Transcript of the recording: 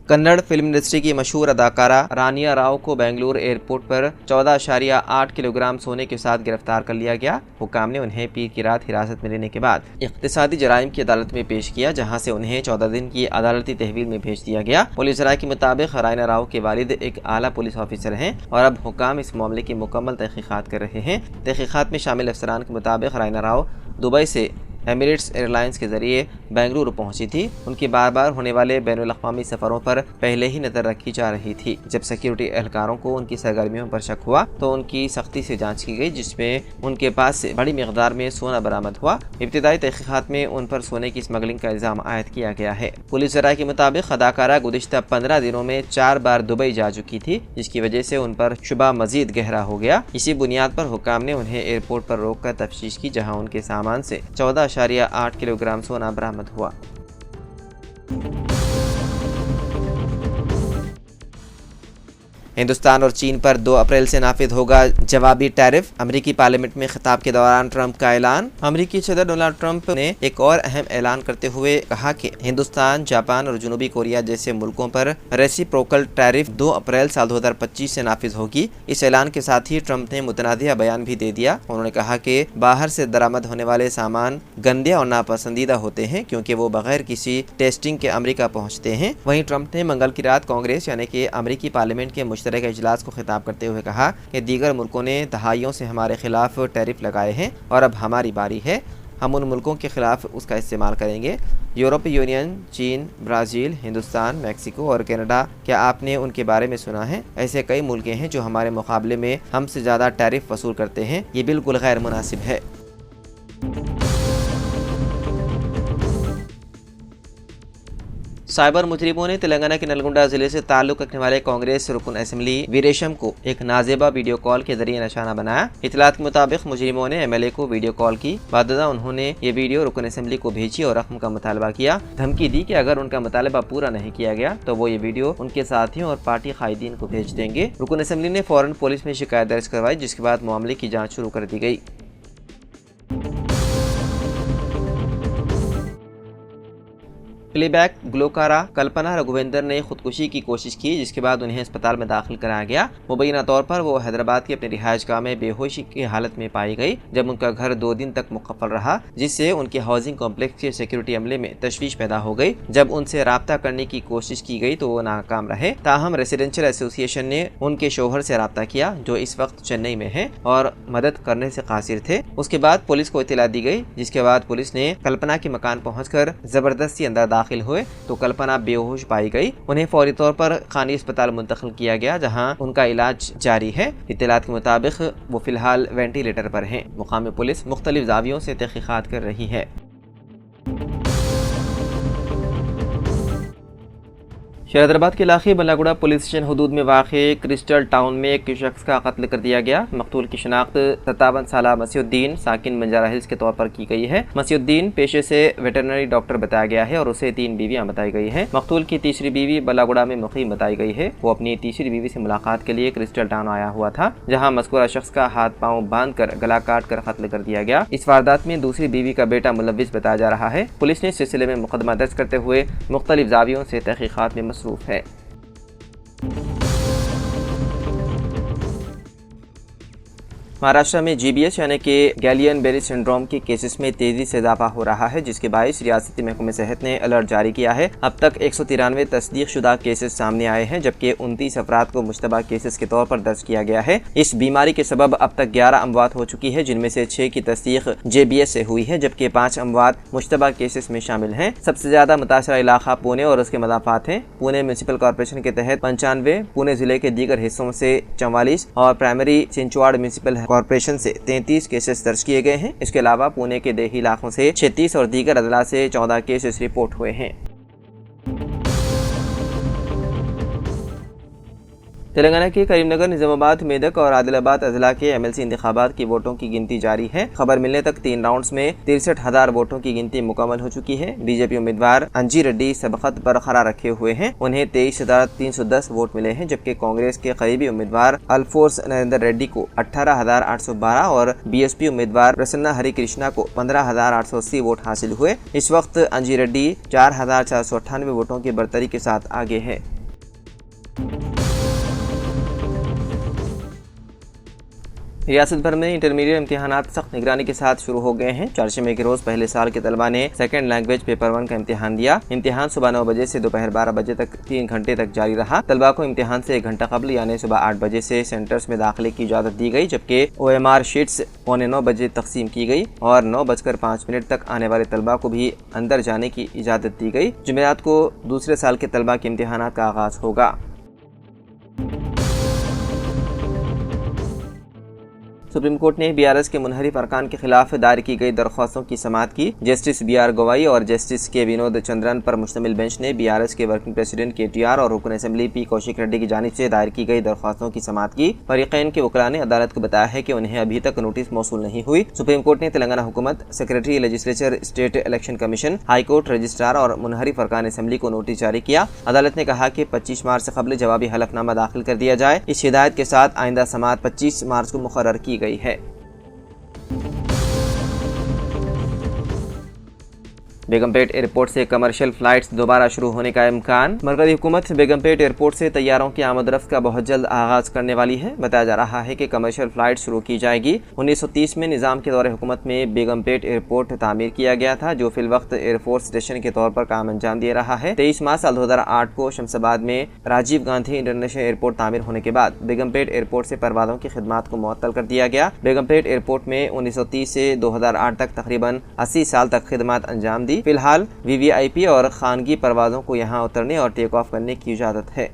Kannada film industry की मशहूर अदाकारा रानिया राव को बेंगलुरु एयरपोर्ट पर 14.8 किलोग्राम सोने के साथ गिरफ्तार कर लिया गया। हुकाम ने उन्हें पीर की रात हिरासत में लेने के बाद इक़्तिसादी जराइम की अदालत में पेश किया, जहां से उन्हें 14 दिन की अदालती तहवील में भेज दिया गया। पुलिस राय के मुताबिक रानिया राव के वालिद एक आला पुलिस ऑफिसर हैं और अब हुकाम इस मामले की मुकम्मल तहकीकात कर रहे हैं। तहकीकात में शामिल अफसरान के मुताबिक रानिया राव दुबई से एमिरेट्स एयरलाइंस के जरिए बेंगलुरु पहुंची थी। उनके बार बार होने वाले बैनुल अक़वामी सफ़रों पर पहले ही नज़र रखी जा रही थी। जब सिक्योरिटी एहलकारों को उनकी सरगर्मियों पर शक हुआ तो उनकी सख्ती से जांच की गई, जिसमें उनके पास से बड़ी मिकदार में सोना बरामद हुआ। इब्तिदाई तहकीकात में उन पर सोने की स्मगलिंग का इल्ज़ाम आयद किया गया है। पुलिस ज़राए के मुताबिक अदाकारा गुज़िश्ता 15 दिनों में 4 बार दुबई जा चुकी थी, जिसकी वजह से उन पर शुबा मजीद गहरा हो गया। इसी बुनियाद पर हुकाम ने उन्हें एयरपोर्ट पर रोक कर तफ्तीश की, जहाँ उनके सामान से 14.8 किलोग्राम सोना बरामद हुआ। हिंदुस्तान और चीन पर 2 अप्रैल से नाफिज होगा जवाबी टैरिफ। अमेरिकी पार्लियामेंट में खिताब के दौरान ट्रंप का ऐलान। अमेरिकी सदर डोनाल्ड ट्रंप ने एक और अहम ऐलान करते हुए कहा कि हिंदुस्तान, जापान और जनूबी कोरिया जैसे मुल्कों पर रेसिप्रोकल टैरिफ 2 अप्रैल साल 2025 से नाफिज होगी। इस ऐलान के साथ ही ट्रंप ने मुतनादिया बयान भी दे दिया। उन्होंने कहा कि बाहर से दरामद होने वाले सामान गंदे और नापसंदीदा होते हैं, क्योंकि वो बगैर किसी टेस्टिंग के अमेरिका पहुँचते हैं। वहीं ट्रंप ने मंगल की रात कांग्रेस यानी कि अमेरिकी पार्लियामेंट के मुश्तरका इजलास को खिताब करते हुए कहा कि दीगर मुल्कों ने दहाइयों से हमारे खिलाफ टैरिफ लगाए हैं और अब हमारी बारी है, हम उन मुल्कों के खिलाफ उसका इस्तेमाल करेंगे। यूरोपीय यूनियन, चीन, ब्राज़ील, हिंदुस्तान, मैक्सिको और कनाडा, क्या आपने उनके बारे में सुना है? ऐसे कई मुल्क हैं जो हमारे मुकाबले में हमसे ज़्यादा टैरिफ वसूल करते हैं। ये बिल्कुल गैर मुनासिब है। साइबर मुजरिमों ने तेलंगाना के नलगुंडा जिले से ताल्लुक रखने वाले कांग्रेस रुकन असेंबली वीरेशम को एक नाजेबा वीडियो कॉल के जरिए निशाना बनाया। इतलात के मुताबिक मुजरिमों ने एमएलए को वीडियो कॉल की। बाददा उन्होंने ये वीडियो रुकन असेंबली को भेजी और रकम का मुतालबा किया। धमकी दी कि अगर उनका मुतालबा पूरा नहीं किया गया तो वो ये वीडियो उनके साथियों और पार्टी कायदीन को भेज देंगे। रुकन असेंबली ने फौरन पुलिस में शिकायत दर्ज करवाई, जिसके बाद मामले की जाँच शुरू कर दी गई। प्लेबैक ग्लोकारा कल्पना रघुवेंद्र ने खुदकुशी की कोशिश की, जिसके बाद उन्हें अस्पताल में दाखिल कराया गया। मुबैना तौर पर वो हैदराबाद के अपने रिहायशगाह में बेहोशी की हालत में पाई गई, जब उनका घर 2 दिन तक मुकफ्फल रहा, जिससे उनके हाउसिंग कॉम्प्लेक्स के सिक्योरिटी अमले में तशवीश पैदा हो गई। जब उनसे राब्ता करने की कोशिश की गई तो वो नाकाम रहे। ताहम रेसिडेंशियल एसोसिएशन ने उनके शोहर से राब्ता किया, जो इस वक्त चेन्नई में है और मदद करने से कासिर थे। उसके बाद पुलिस को इत्तला दी गई, जिसके बाद पुलिस ने कल्पना के मकान पहुंचकर जबरदस्ती अंदर दाखिल हुए तो कल्पना बेहोश पाई गई। उन्हें फौरी तौर पर खानी अस्पताल मुंतकिल किया गया, जहां उनका इलाज जारी है। इत्तलात के मुताबिक वो फिलहाल वेंटिलेटर पर हैं। मुकामी पुलिस मुख्तलिफ जावियों से तहकीकात कर रही है। हैदराबाद के इलाके बल्लागुड़ा पुलिस स्टेशन हदूद में वाक़े क्रिस्टल टाउन में एक शख्स का कत्ल कर दिया गया। मकतूल की शनाख्त 57 साला मसीउद्दीन साकिन बंजारा हिल्स के तौर पर की गई है। मसीउद्दीन पेशे से वेटरनरी डॉक्टर बताया गया है और उसे 3 बीवियां बताई गई हैं। मकतूल की तीसरी बीवी बल्लागुड़ा में मुकीम बताई गई है। वो अपनी तीसरी बीवी से मुलाकात के लिए क्रिस्टल टाउन आया हुआ था, जहाँ मज़कूरा शख्स का हाथ पाँव बांध कर गला काट कर कत्ल कर दिया गया। इस वारदात में दूसरी बीवी का बेटा मुलव्विस बताया जा रहा है। पुलिस ने इस सिलसिले में मुकदमा दर्ज करते हुए मुख्तलिफ जावियों से तहकीकात में मसरूफ है। महाराष्ट्र में जीबीएस यानी कि गैलियन बेरी सिंड्रोम के केसेस में तेजी से इजाफा हो रहा है, जिसके बायस रियासती महकमे सेहत ने अलर्ट जारी किया है। अब तक 193 तस्दीक शुदा केसेस सामने आए हैं, जबकि 29 अफराद को मुश्तबा केसेस के तौर पर दर्ज किया गया है। इस बीमारी के सबब अब तक 11 अमवात हो चुकी है, जिनमें से 6 की तस्दीक जेबीएस से हुई है, जबकि 5 अमवात मुश्तबा केसेस में शामिल हैं। सबसे ज्यादा मुतासरा इलाका पुणे और उसके मदाफात हैं। पुणे म्यूनिसिपल कॉर्पोरेशन के तहत 95, पुणे जिले के दीगर हिस्सों से 44 और प्राइमरी चिंचवाड़ म्यूनिसिपल कॉर्पोरेशन से 33 केसेस दर्ज किए गए हैं। इसके अलावा पुणे के देही इलाकों से 36 और दीगर अदला से 14 केसेस रिपोर्ट हुए हैं। तेलंगाना के करीमनगर, निजामाबाद, मेदक और आदिलाबाद अजला के एमएलसी इंतखाबात की वोटों की गिनती जारी है। खबर मिलने तक 3 राउंड्स में 63,000 वोटों की गिनती मुकम्मल हो चुकी है। बीजेपी उम्मीदवार अंजी रेड्डी सबकत बरकरार रखे हुए हैं, उन्हें 23,310 वोट मिले हैं, जबकि कांग्रेस के करीबी उम्मीदवार अल्फोर्स नरेंद्र रेड्डी को 18,812 और बीएसपी उम्मीदवार प्रसन्ना हरि कृष्णा को 15,880 वोट हासिल हुए। इस वक्त अंजी रेड्डी 4,498 वोटों की बढ़तरी के साथ आगे है। रियासत भर में इंटरमीडिएट इम्तिहानात सख्त निगरानी के साथ शुरू हो गए हैं। चारशंबे के रोज पहले साल के तलबा ने सेकंड लैंग्वेज पेपर 1 का इम्तिहान दिया। इम्तिहान सुबह 9 बजे से दोपहर 12 बजे तक 3 घंटे तक जारी रहा। तलबा को इम्तिहान से 1 घंटा कबल यानी सुबह 8 बजे से सेंटर्स में दाखिले की इजाज़त दी गई, जबकि OMR शीट्स 8:45 बजे तकसीम की गई और 9:05 तक आने वाले तलबा को भी अंदर जाने की इजाज़त दी गई। जुमेरात को दूसरे साल के तलबा के इम्तिहानात का आगाज होगा। सुप्रीम कोर्ट ने BRS के मुनहरिफ अरकान के खिलाफ दायर की गई दरख्वास्तों की समाअत की। जस्टिस BR गवाई और जस्टिस के विनोद चंद्रन पर मुश्तमिल बेंच ने BRS के वर्किंग प्रेसिडेंट KTR और रुकन असेंबली P कौशिक रेड्डी की जानिब से दायर की गई दरख्वास्तों की समाअत की। फरीकैन के वकला ने अदालत को बताया है कि उन्हें अभी तक नोटिस मौसूल नहीं हुई। सुप्रीम कोर्ट ने तेलंगाना हुकूमत, secretary legislature, state election commission, high court, registrar और मुनहरिफ अरकान असेंबली को नोटिस जारी किया। अदालत ने कहा कि 25 मार्च से कबल जवाबी हलफनामा दाखिल कर दिया जाए। इस हिदायत के साथ आइंदा समाअत 25 मार्च को मुकर्रर की गई है। बेगमपेट एयरपोर्ट से कमर्शियल फ्लाइट्स दोबारा शुरू होने का इम्कान। मरकजी हुकूमत बेगमपेट एयरपोर्ट से तैयारों की आमद रफ्त का बहुत जल्द आगाज करने वाली है। बताया जा रहा है कि कमर्शियल फ्लाइट शुरू की जाएगी। 1930 में निज़ाम के दौरे हुकूमत में बेगमपेट एयरपोर्ट तामीर किया गया था, जो फिल वक्त एयरफोर्स स्टेशन के तौर पर काम अंजाम दे रहा है। 23 मार्च साल 2008 को शमशाबाद में राजीव गांधी इंटरनेशनल एयरपोर्ट तामीर होने के बाद बेगमपेट एयरपोर्ट से परवाज़ों की खिदमात को मुअत्तल कर दिया गया। बेगमपेट एयरपोर्ट में 1930 से 2008 तक तकरीबन 80 साल तक खिदमत अंजाम दी। फिलहाल VVIP और खानगी परवाज़ों को यहाँ उतरने और टेक ऑफ करने की इजाज़त है।